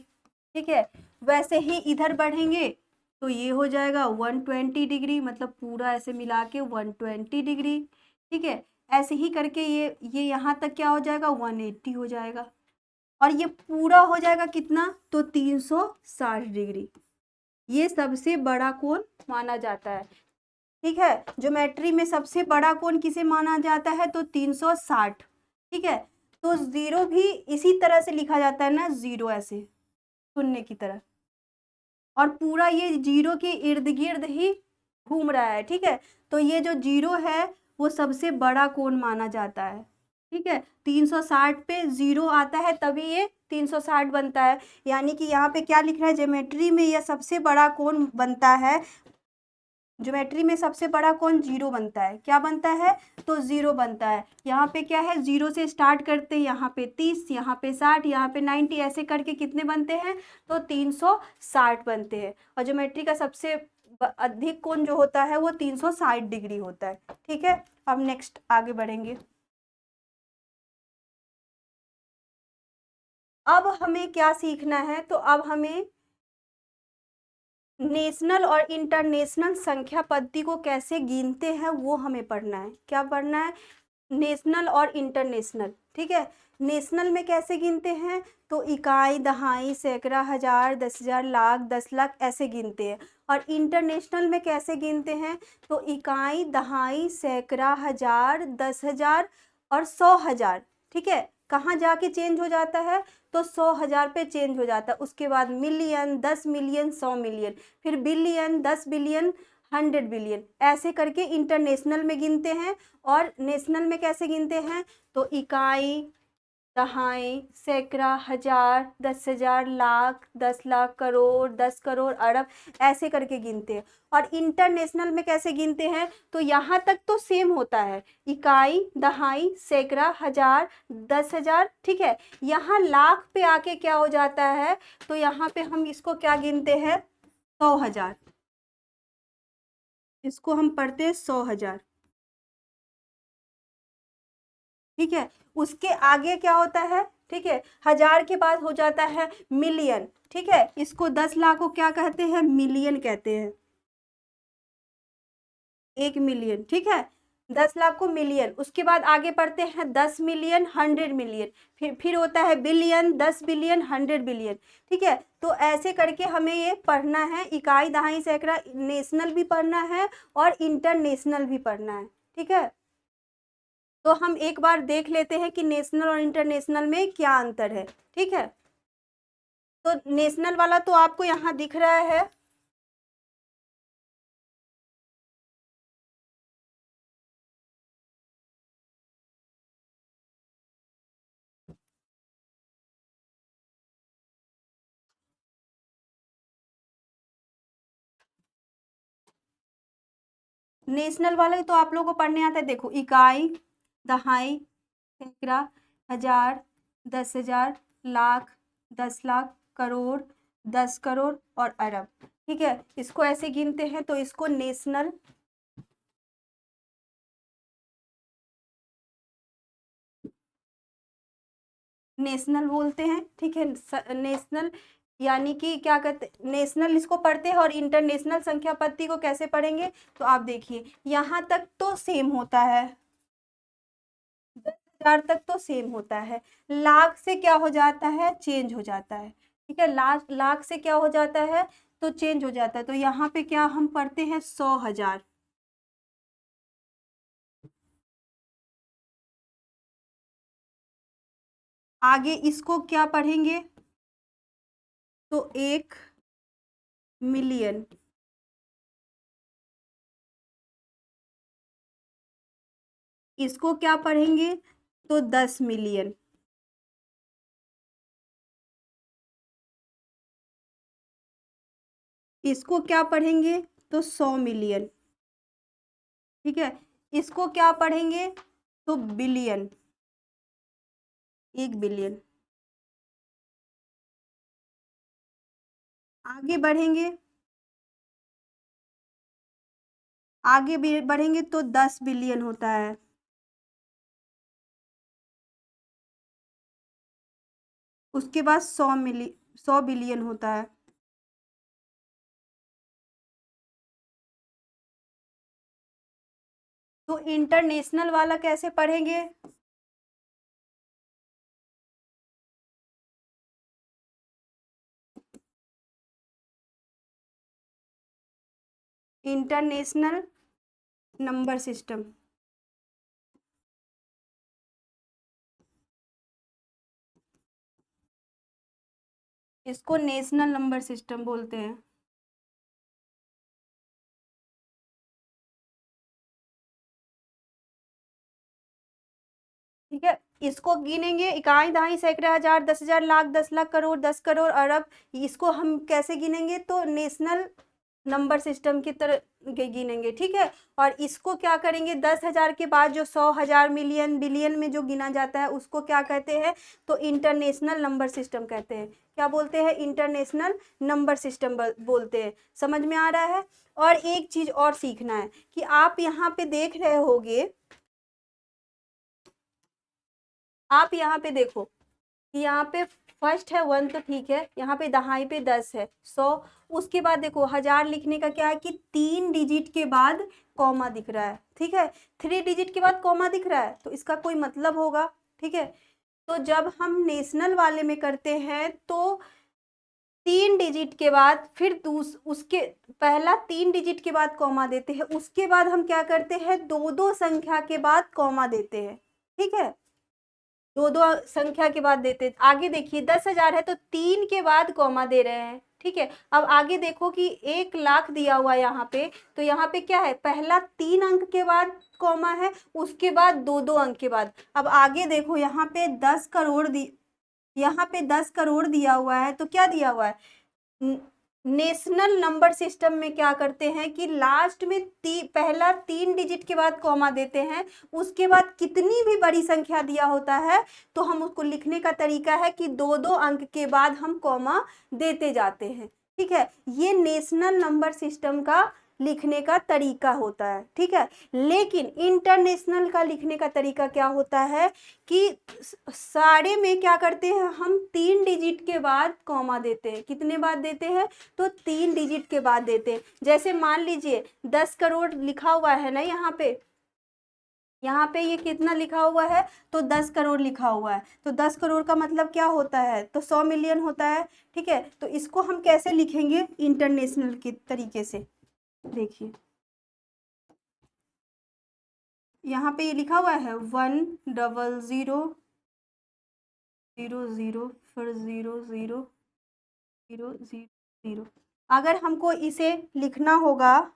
Speaker 1: ठीक है। वैसे ही इधर बढ़ेंगे तो ये हो जाएगा 120 डिग्री, मतलब पूरा ऐसे मिला के 120 डिग्री, ठीक है। ऐसे ही करके ये यहाँ तक क्या हो जाएगा? 180 हो जाएगा, और ये पूरा हो जाएगा कितना? तो 360 डिग्री। ये सबसे बड़ा कोण माना जाता है, ठीक है। ज्योमेट्री में सबसे बड़ा कोण किसे माना जाता है? तो 360, ठीक है। तो 0 भी इसी तरह से लिखा जाता है ना, 0 ऐसे शून्य की तरह, और पूरा ये 0 के इर्द गिर्द ही घूम रहा है, ठीक है। तो ये जो 0 है वो सबसे बड़ा कोण माना जाता है, ठीक है। 360 पे 0 आता है तभी ये 360 बनता है। यानी कि यहाँ पे क्या लिख रहा है? ज्योमेट्री में यह सबसे बड़ा कोण बनता है। ज्योमेट्री में सबसे बड़ा कोण 0 बनता है। क्या बनता है? तो 0 बनता है। यहाँ पे क्या है? 0 से स्टार्ट करते हैं, यहाँ पे 30, यहाँ पे 60, यहाँ पे 90, ऐसे करके कितने बनते हैं? तो 360 बनते हैं। और ज्योमेट्री का सबसे अधिक कोण जो होता है वो 360 डिग्री होता है, ठीक है। अब नेक्स्ट आगे बढ़ेंगे। अब हमें क्या सीखना है? तो अब हमें नेशनल और इंटरनेशनल संख्या पद्धति को कैसे गिनते हैं वो हमें पढ़ना है। क्या पढ़ना है? नेशनल और इंटरनेशनल, ठीक है। नेशनल में कैसे गिनते हैं? तो इकाई, दहाई, सैकड़ा, हजार, 10,000, लाख, 10 लाख ऐसे गिनते हैं। और इंटरनेशनल में कैसे गिनते हैं? तो इकाई, दहाई, सैकड़ा, हजार, 10,000 और 100,000, ठीक है। कहाँ जाके चेंज हो जाता है? तो 100,000 पे चेंज हो जाता है। उसके बाद मिलियन, 10 मिलियन, 100 मिलियन, फिर बिलियन, 10 बिलियन, 100 बिलियन, ऐसे करके इंटरनेशनल में गिनते हैं। और नेशनल में कैसे गिनते हैं? तो इकाई, दहाई, सैकड़ा, हजार, 10,000, लाख, 10 लाख, करोड़, 10 करोड़, अरब, ऐसे करके गिनते हैं। और इंटरनेशनल में कैसे गिनते हैं? तो यहाँ तक तो सेम होता है, इकाई, दहाई, सैकड़ा, हजार, 10,000, ठीक है। यहाँ लाख पे आके क्या हो जाता है? तो यहाँ पे हम इसको क्या गिनते हैं? 100,000। इसको हम पढ़ते हैं 100,000, ठीक है। उसके आगे क्या होता है? ठीक है, हजार के बाद हो जाता है मिलियन, ठीक है। इसको 10 लाख को क्या कहते हैं? मिलियन कहते हैं, 1 मिलियन, ठीक है। 10 लाख को मिलियन। उसके बाद आगे बढ़ते हैं 10 मिलियन, 100 मिलियन, फिर होता है बिलियन, 10 बिलियन, 100 बिलियन, ठीक है। तो ऐसे करके हमें ये पढ़ना है। इकाई, दहाई, सैकड़ा, नेशनल भी पढ़ना है और इंटरनेशनल भी पढ़ना है, ठीक है। तो हम एक बार देख लेते हैं कि नेशनल और इंटरनेशनल में क्या अंतर है, ठीक है। तो नेशनल वाला तो आपको यहाँ दिख रहा है, नेशनल वाले तो आप लोगों को पढ़ने आता है, देखो इकाई, दहाई, सैकड़ा, हजार, 10,000, लाख, 10 लाख, करोड़, 10 करोड़ और अरब। ठीक है, इसको ऐसे गिनते हैं तो इसको नेशनल बोलते हैं। ठीक है, नेशनल यानी कि क्या कहते, नेशनल इसको पढ़ते हैं। और इंटरनेशनल संख्या पत्ती को कैसे पढ़ेंगे, तो आप देखिए यहाँ तक तो सेम होता है, 10,000 तक तो सेम होता है। लाख से क्या हो जाता है, चेंज हो जाता है। ठीक है, लाख लाख से क्या हो जाता है, तो चेंज हो जाता है। तो यहाँ पे क्या हम पढ़ते हैं, 100,000। आगे इसको क्या पढ़ेंगे, तो 1 मिलियन। इसको क्या पढ़ेंगे, तो 10 मिलियन। इसको क्या पढ़ेंगे, तो 100 मिलियन। ठीक है, इसको क्या पढ़ेंगे, तो बिलियन, 1 बिलियन। आगे बढ़ेंगे, आगे भी बढ़ेंगे तो 10 बिलियन होता है। उसके बाद 100 बिलियन होता है। तो इंटरनेशनल वाला कैसे पढ़ेंगे, इंटरनेशनल नंबर सिस्टम। इसको नेशनल नंबर सिस्टम बोलते हैं। ठीक है, इसको गिनेंगे, इकाई, दहाई, सैकड़ा, हजार, 10,000, लाख, 10 लाख, करोड़, 10 करोड़, अरब। इसको हम कैसे गिनेंगे, तो नेशनल नंबर सिस्टम की तरह गिनेंगे। ठीक है, और इसको क्या करेंगे, 10,000 के बाद जो 100,000, मिलियन, बिलियन में जो गिना जाता है उसको क्या कहते हैं, तो इंटरनेशनल नंबर सिस्टम कहते हैं। क्या बोलते हैं, इंटरनेशनल नंबर सिस्टम बोलते हैं। समझ में आ रहा है। और एक चीज और सीखना है कि आप यहाँ पे देख रहे होगे, आप यहाँ पे देखो कि यहाँ पे फर्स्ट है 1 तो ठीक है, यहाँ पे दहाई पे 10 है, 100। उसके बाद देखो हजार लिखने का क्या है कि 3 डिजिट के बाद कॉमा दिख रहा है। ठीक है, 3 डिजिट के बाद कॉमा दिख रहा है तो इसका कोई मतलब होगा। ठीक है, तो जब हम नेशनल वाले में करते हैं तो 3 डिजिट के बाद फिर उसके पहला 3 डिजिट के बाद कॉमा देते हैं, उसके बाद हम क्या करते हैं, दो दो संख्या के बाद कॉमा देते हैं। ठीक है, दो दो संख्या के बाद देते। आगे देखिए 10,000 है तो 3 के बाद कॉमा दे रहे हैं। ठीक है, अब आगे देखो कि 1 लाख दिया हुआ है यहाँ पे, तो यहाँ पे क्या है, पहला 3 अंक के बाद कॉमा है, उसके बाद दो दो अंक के बाद। अब आगे देखो यहाँ पे 10 करोड़ यहाँ पे 10 करोड़ दिया हुआ है, तो क्या दिया हुआ है, नेशनल नंबर सिस्टम में क्या करते हैं कि लास्ट में पहला 3 डिजिट के बाद कॉमा देते हैं। उसके बाद कितनी भी बड़ी संख्या दिया होता है तो हम उसको लिखने का तरीका है कि दो दो अंक के बाद हम कॉमा देते जाते हैं। ठीक है, ये नेशनल नंबर सिस्टम का लिखने का तरीका होता है। ठीक है, लेकिन इंटरनेशनल का लिखने का तरीका क्या होता है कि सारे में क्या करते हैं, हम 3 डिजिट के बाद कॉमा देते हैं। कितने बाद देते हैं, तो 3 डिजिट के बाद देते हैं। जैसे मान लीजिए 10 करोड़ लिखा हुआ है ना, यहाँ पे ये कितना लिखा हुआ है, तो 10 करोड़ लिखा हुआ है। तो 10 करोड़ का मतलब क्या होता है, तो 100 मिलियन होता है। ठीक है, तो इसको हम कैसे लिखेंगे, इंटरनेशनल के तरीके से। देखिए यहाँ पे ये लिखा हुआ है 1000000, फिर 000000। अगर हमको इसे लिखना होगा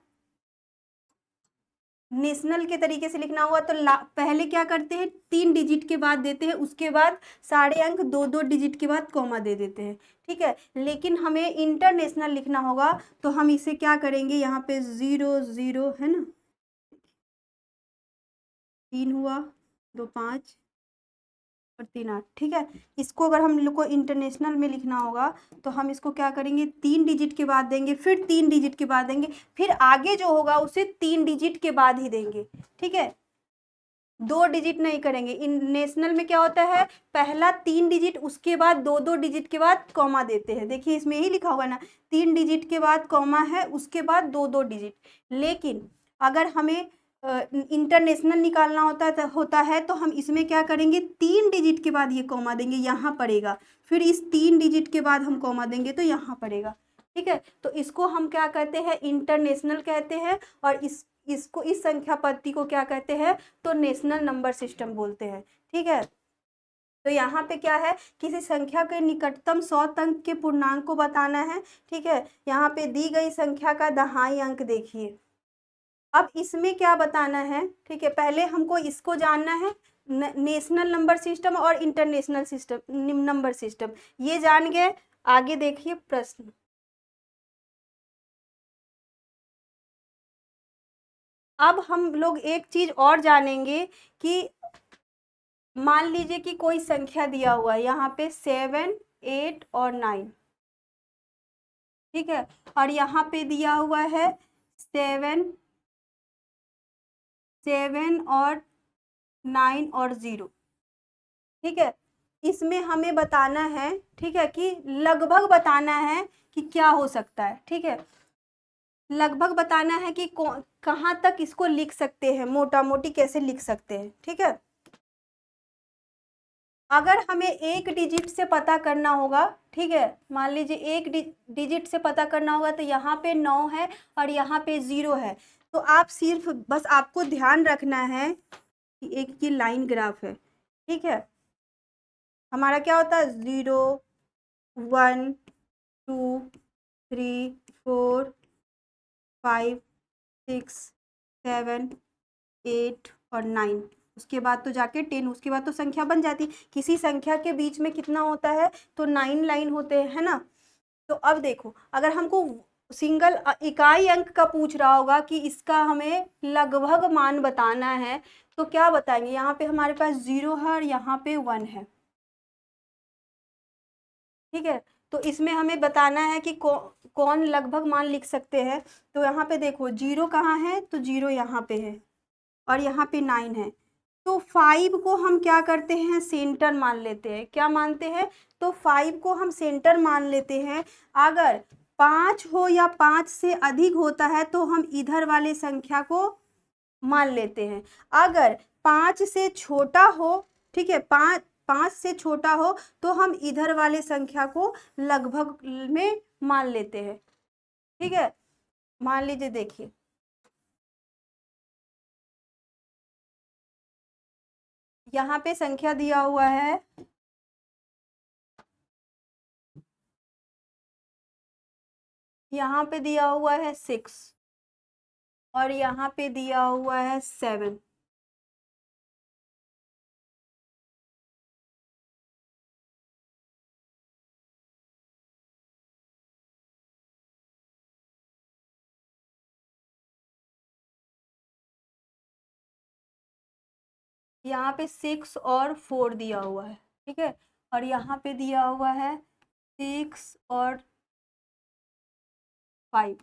Speaker 1: नेशनल के तरीके से लिखना हुआ तो पहले क्या करते हैं, 3 डिजिट के बाद देते हैं, उसके बाद सारे अंक दो दो डिजिट के बाद कॉमा दे देते हैं। ठीक है, लेकिन हमें इंटरनेशनल लिखना होगा तो हम इसे क्या करेंगे, यहाँ पे 00 है ना, 3 हुआ, 2 5 और 3 8। ठीक है, इसको अगर हम लोग को इंटरनेशनल में लिखना होगा तो हम इसको क्या करेंगे, 3 डिजिट के बाद देंगे, फिर 3 डिजिट के बाद देंगे, फिर आगे जो होगा उसे 3 डिजिट के बाद ही देंगे। ठीक है, 2 डिजिट नहीं करेंगे। इन नेशनल में क्या होता है, पहला 3 डिजिट, उसके बाद 2 डिजिट के बाद कॉमा देते हैं। देखिए इसमें ही लिखा हुआ ना, 3 डिजिट के बाद कॉमा है, उसके बाद 2 डिजिट। लेकिन अगर हमें इंटरनेशनल निकालना होता है तो हम इसमें क्या करेंगे, 3 डिजिट के बाद ये कॉमा देंगे, यहाँ पड़ेगा, फिर इस 3 डिजिट के बाद हम कॉमा देंगे तो यहाँ पड़ेगा। ठीक है, तो इसको हम क्या कहते हैं, इंटरनेशनल कहते हैं। और इसको, इस संख्या पद्धति को क्या कहते हैं, तो नेशनल नंबर सिस्टम बोलते हैं। ठीक है, तो यहाँ पे क्या है, किसी संख्या के निकटतम 100 अंक के पूर्णांक को बताना है। ठीक है, यहाँ पे दी गई संख्या का दहाई अंक देखिए। अब इसमें क्या बताना है, ठीक है, पहले हमको इसको जानना है, नेशनल नंबर सिस्टम और इंटरनेशनल सिस्टम, नंबर सिस्टम, ये जान गए। आगे देखिए प्रश्न। अब हम लोग एक चीज और जानेंगे कि मान लीजिए कि कोई संख्या दिया हुआ है यहाँ पे 7 8 और 9। ठीक है, और यहाँ पे दिया हुआ है 7 7 और 9 और 0। ठीक है, इसमें हमें बताना है, ठीक है, कि लगभग बताना है कि क्या हो सकता है। ठीक है, लगभग बताना है कि कहाँ तक इसको लिख सकते हैं, मोटा मोटी कैसे लिख सकते हैं। ठीक है, अगर हमें एक डिजिट से पता करना होगा, ठीक है, मान लीजिए एक डिजिट से पता करना होगा तो यहाँ पे 9 है और यहाँ पे 0 है। तो आप सिर्फ बस आपको ध्यान रखना है कि एक ये लाइन ग्राफ है। ठीक है, हमारा क्या होता है, 0 1 2 3 4 5 6 7 8 और 9, उसके बाद तो जाके 10, उसके बाद तो संख्या बन जाती। किसी संख्या के बीच में कितना होता है, तो 9 लाइन होते हैं, है ना। तो अब देखो, अगर हमको सिंगल इकाई अंक का पूछ रहा होगा कि इसका हमें लगभग मान बताना है, तो क्या बताएंगे, यहाँ पे हमारे पास 0 है और यहाँ पे 1 है। ठीक है, तो इसमें हमें बताना है कि कौन लगभग मान लिख सकते हैं। तो यहाँ पे देखो 0 कहाँ है, तो 0 यहाँ पे है और यहाँ पे 9 है। तो 5 को हम क्या करते हैं, सेंटर मान लेते हैं। क्या मानते हैं, तो 5 को हम सेंटर मान लेते हैं। अगर 5 हो या 5 से अधिक होता है तो हम इधर वाले संख्या को मान लेते हैं। अगर 5 से छोटा हो, ठीक है, 5 से छोटा हो तो हम इधर वाले संख्या को लगभग में मान लेते हैं। ठीक है, मान लीजिए, देखिए यहाँ पे संख्या दिया हुआ है, यहाँ पे दिया हुआ है 6 और यहाँ पे दिया हुआ है 7। यहाँ पे 6 और 4 दिया हुआ है। ठीक है, और यहाँ पे दिया हुआ है 6 और 5।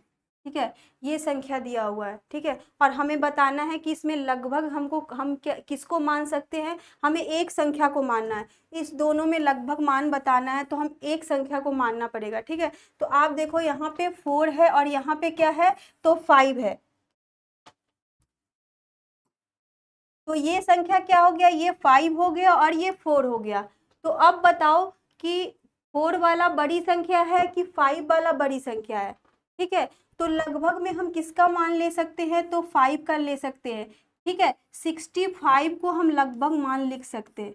Speaker 1: ठीक है, ये संख्या दिया हुआ है। ठीक है, और हमें बताना है कि इसमें लगभग हम किसको मान सकते हैं, हमें एक संख्या को मानना है। इस दोनों में लगभग मान बताना है तो हम एक संख्या को मानना पड़ेगा। ठीक है, तो आप देखो यहाँ पे 4 है और यहाँ पे क्या है, तो 5 है। तो ये संख्या क्या हो गया, ये 5 हो गया और ये 4 हो गया। तो अब बताओ कि 4 वाला बड़ी संख्या है कि 5 वाला बड़ी संख्या है। ठीक है, तो लगभग में हम किसका मान ले सकते हैं, तो 5 का ले सकते हैं। ठीक है, 65 को हम लगभग मान लिख सकते हैं।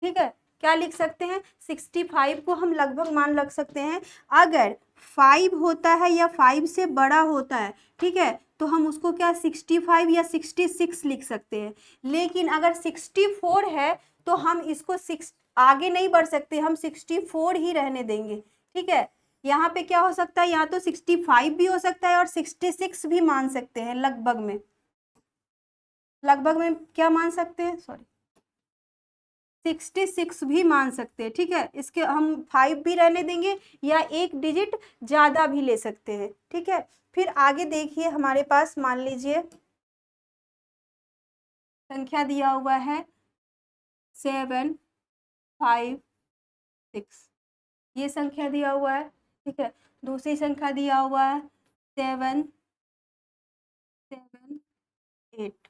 Speaker 1: ठीक है, क्या लिख सकते हैं, 65 को हम लगभग मान रख सकते हैं। अगर 5 होता है या 5 से बड़ा होता है, ठीक है, तो हम उसको क्या 65 या 66 लिख सकते हैं। लेकिन अगर 64 है तो हम इसको आगे नहीं बढ़ सकते, हम 64 ही रहने देंगे। ठीक है, यहाँ पे क्या हो सकता है, यहाँ तो 65 भी हो सकता है और 66 भी मान सकते हैं लगभग में। लगभग में क्या मान सकते हैं, सॉरी 66 भी मान सकते हैं। ठीक है, इसके हम 5 भी रहने देंगे या एक डिजिट ज़्यादा भी ले सकते हैं। ठीक है, फिर आगे देखिए हमारे पास मान लीजिए संख्या दिया हुआ है 7, 5, 6, ये संख्या दिया हुआ है। ठीक है, दूसरी संख्या दिया हुआ है 7, 7, 8।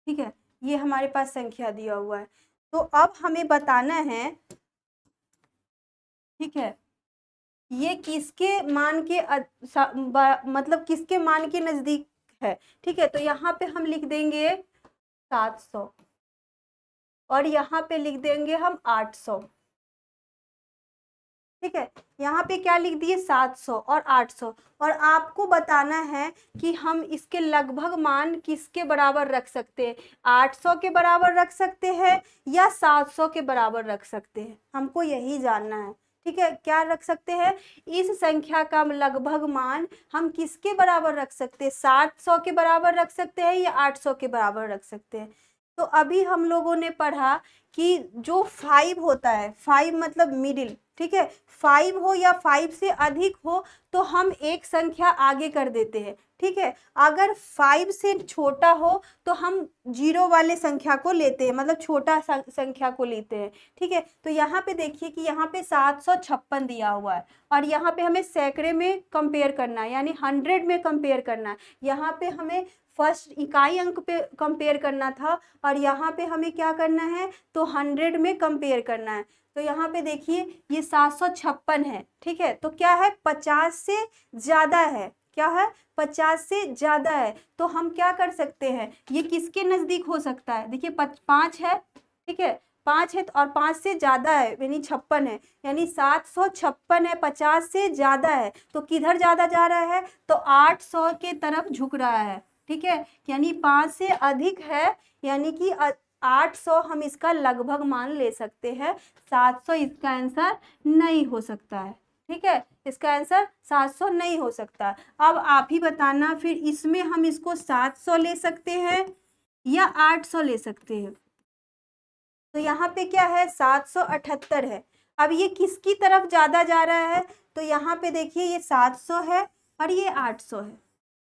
Speaker 1: ठीक है, ये हमारे पास संख्या दिया हुआ है। तो अब हमें बताना है, ठीक है, ये किसके मान के मतलब किसके मान के नजदीक है। ठीक है, तो यहाँ पे हम लिख देंगे 700 और यहाँ पे लिख देंगे हम 800। ठीक है, यहाँ पे क्या लिख दिए 700 और 800, और आपको बताना है कि हम इसके लगभग मान किसके बराबर रख सकते हैं, 800 के बराबर रख सकते हैं या 700 के बराबर रख सकते हैं, हमको यही जानना है। ठीक है, क्या रख सकते हैं, इस संख्या का लगभग मान हम किसके बराबर रख सकते हैं, 700 के बराबर रख सकते हैं या 800 के बराबर रख सकते हैं। तो अभी हम लोगों ने पढ़ा कि जो 5 होता है, 5 मतलब मिडिल, ठीक है, 5 हो या 5 से अधिक हो तो हम एक संख्या आगे कर देते हैं। ठीक है, अगर 5 से छोटा हो तो हम 0 वाले संख्या को लेते हैं, मतलब छोटा संख्या को लेते हैं। ठीक है, तो यहाँ पे देखिए कि यहाँ पे 756 दिया हुआ है और यहाँ पे हमें सैकड़े में कंपेयर करना है, यानी 100 में कंपेयर करना है। यहाँ पे हमें फर्स्ट इकाई अंक पे कंपेयर करना था और यहाँ पे हमें क्या करना है, तो 100 में कंपेयर करना है। तो यहाँ पे देखिए ये 756 है। ठीक है, तो क्या है, 50 से ज़्यादा है, क्या है, 50 से ज़्यादा है। तो हम क्या कर सकते हैं, ये किसके नज़दीक हो सकता है, देखिए 5 है। ठीक है, 5 है और 5 से ज़्यादा है यानी 56 है, यानी 756 है, 50 से ज़्यादा है। तो किधर ज़्यादा जा रहा है, तो 800 के तरफ झुक रहा है। ठीक है, यानी 5 से अधिक है, यानी कि 800 हम इसका लगभग मान ले सकते हैं। 700 इसका आंसर नहीं हो सकता है। ठीक है, इसका आंसर 700 नहीं हो सकता। अब आप ही बताना, फिर इसमें हम इसको 700 ले सकते हैं या 800 ले सकते हैं। तो यहाँ पे क्या है, 778 है। अब ये किसकी तरफ ज़्यादा जा रहा है, तो यहाँ पे देखिए ये 700 है और ये 800 है।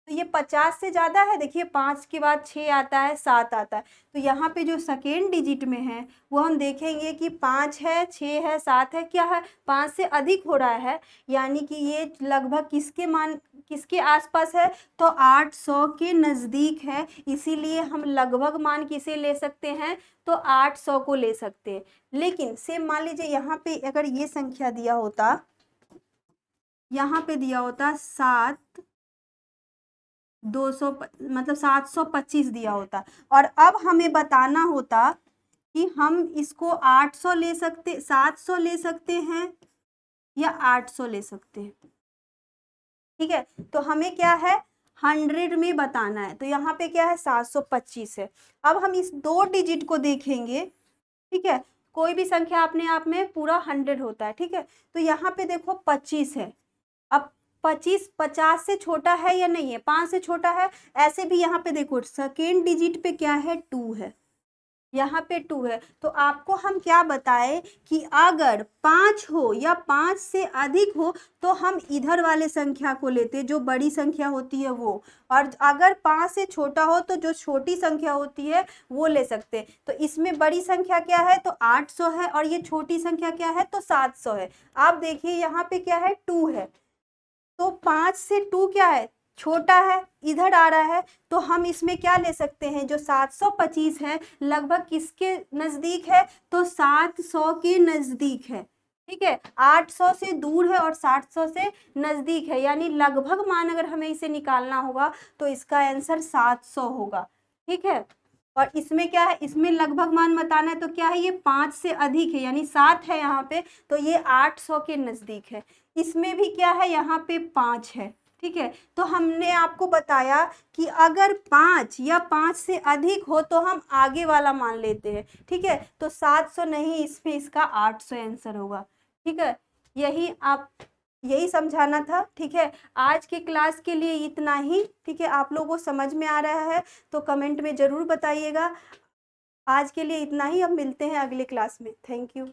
Speaker 1: तो ये 50 से ज़्यादा है, देखिए 5 के बाद 6 आता है, 7 आता है। तो यहाँ पे जो सेकेंड डिजिट में है वो हम देखेंगे कि 5 है, 6 है, 7 है, क्या है, 5 से अधिक हो रहा है, यानी कि ये लगभग किसके मान, किसके आसपास है, तो 800 के नज़दीक है। इसीलिए हम लगभग मान किसे ले सकते हैं, तो 800 को ले सकते हैं। लेकिन सेम मान लीजिए यहाँ पे अगर ये संख्या दिया होता, यहाँ पे दिया होता 200 मतलब 725 दिया होता, और अब हमें बताना होता कि हम इसको 800 ले सकते, 700 ले सकते हैं या 800 ले सकते हैं। ठीक है, तो हमें क्या है, 100 में बताना है। तो यहाँ पे क्या है, 725 है। अब हम इस 2 डिजिट को देखेंगे। ठीक है, कोई भी संख्या अपने आप में पूरा 100 होता है। ठीक है, तो यहाँ पे देखो 25 है। अब 25 50 से छोटा है या नहीं है, 5 से छोटा है। ऐसे भी यहाँ पे देखो सेकेंड डिजिट पे क्या है, 2 है, यहाँ पे 2 है। तो आपको हम क्या बताएं कि अगर 5 हो या 5 से अधिक हो तो हम इधर वाले संख्या को लेते, जो बड़ी संख्या होती है वो, और अगर 5 से छोटा हो तो जो छोटी संख्या होती है वो ले सकते। तो इसमें बड़ी संख्या क्या है, तो 800 है, और ये छोटी संख्या क्या है, तो 700 है। आप देखिए यहाँ पे क्या है, 2 है, तो 5 से 2 क्या है, छोटा है, इधर आ रहा है। तो हम इसमें क्या ले सकते हैं, जो 725 है लगभग किसके नजदीक है, तो 700 के नजदीक है। ठीक है, 800 से दूर है और 700 से नजदीक है, यानी लगभग मान अगर हमें इसे निकालना होगा तो इसका आंसर 700 होगा। ठीक है, और इसमें क्या है, इसमें लगभग मान बताना है, तो क्या है, ये 5 से अधिक है, यानी 7 है यहाँ पे, तो ये 800 के नजदीक है। इसमें भी क्या है, यहाँ पे 5 है। ठीक है, तो हमने आपको बताया कि अगर 5 या 5 से अधिक हो तो हम आगे वाला मान लेते हैं। ठीक है, तो 700 नहीं, इसमें इसका 800 आंसर होगा। ठीक है, यही आप यही समझाना था। ठीक है, आज की क्लास के लिए इतना ही। ठीक है, आप लोगों को समझ में आ रहा है तो कमेंट में ज़रूर बताइएगा। आज के लिए इतना ही, अब मिलते हैं अगले क्लास में। Thank you.